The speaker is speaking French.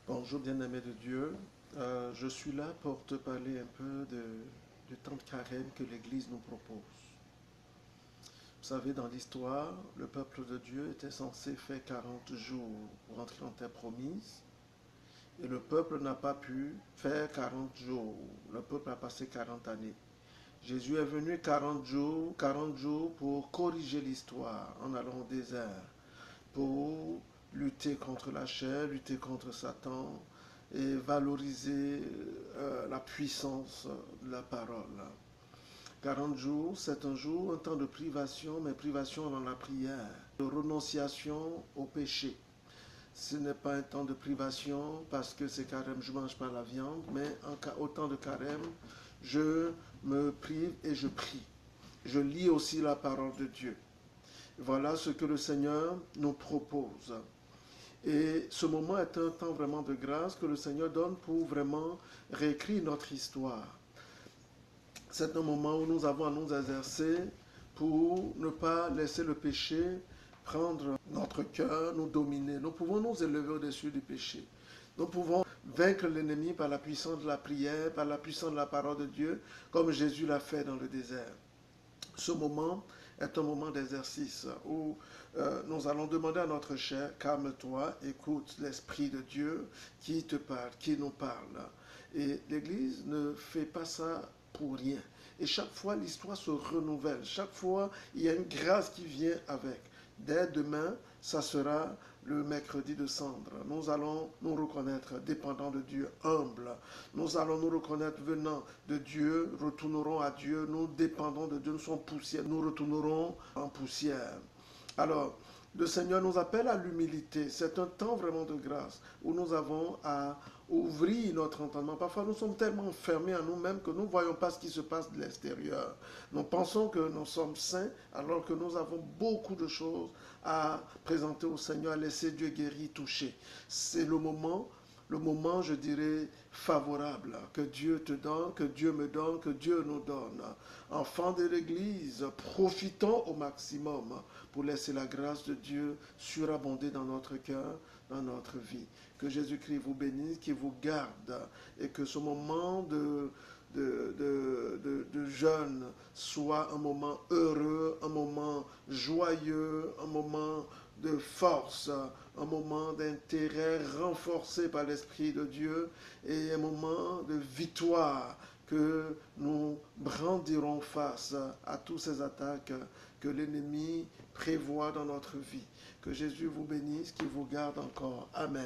Bonjour bien-aimé de Dieu. Je suis là pour te parler un peu du temps de carême que l'Église nous propose. Vous savez, dans l'histoire, le peuple de Dieu était censé faire 40 jours pour entrer en terre promise. Et le peuple n'a pas pu faire 40 jours. Le peuple a passé 40 années. Jésus est venu 40 jours pour corriger l'histoire en allant au désert, pour lutter contre la chair, lutter contre Satan et valoriser la puissance de la parole. 40 jours, c'est un temps de privation, mais privation dans la prière, de renonciation au péché. Ce n'est pas un temps de privation parce que c'est carême, je ne mange pas la viande, mais au temps de carême, je me prive et je prie. Je lis aussi la parole de Dieu. Voilà ce que le Seigneur nous propose. Et ce moment est un temps vraiment de grâce que le Seigneur donne pour vraiment réécrire notre histoire. C'est un moment où nous avons à nous exercer pour ne pas laisser le péché prendre notre cœur, nous dominer. Nous pouvons nous élever au-dessus du péché. Nous pouvons vaincre l'ennemi par la puissance de la prière, par la puissance de la parole de Dieu, comme Jésus l'a fait dans le désert. Ce moment est un moment d'exercice où nous allons demander à notre chair, calme-toi, écoute l'Esprit de Dieu qui te parle, qui nous parle. Et l'Église ne fait pas ça pour rien. Et chaque fois, l'histoire se renouvelle. Chaque fois, il y a une grâce qui vient avec. Dès demain, ça sera le mercredi de cendre. Nous allons nous reconnaître dépendants de Dieu, humbles. Nous allons nous reconnaître venant de Dieu, retournerons à Dieu, nous dépendons de Dieu, nous sommes poussière, nous retournerons en poussière. Alors, le Seigneur nous appelle à l'humilité. C'est un temps vraiment de grâce où nous avons à ouvrir notre entendement. Parfois, nous sommes tellement fermés à nous-mêmes que nous ne voyons pas ce qui se passe de l'extérieur. Nous pensons que nous sommes saints alors que nous avons beaucoup de choses à présenter au Seigneur, à laisser Dieu guérir, toucher. C'est le moment, je dirais, favorable que Dieu te donne, que Dieu me donne, que Dieu nous donne. Enfants de l'Église, profitons au maximum pour laisser la grâce de Dieu surabonder dans notre cœur, dans notre vie. Que Jésus-Christ vous bénisse, qu'il vous garde et que ce moment de jeûne soit un moment heureux, un moment joyeux, un moment de force, un moment d'intérêt renforcé par l'Esprit de Dieu et un moment de victoire que nous brandirons face à toutes ces attaques que l'ennemi prévoit dans notre vie. Que Jésus vous bénisse, qu'il vous garde encore. Amen.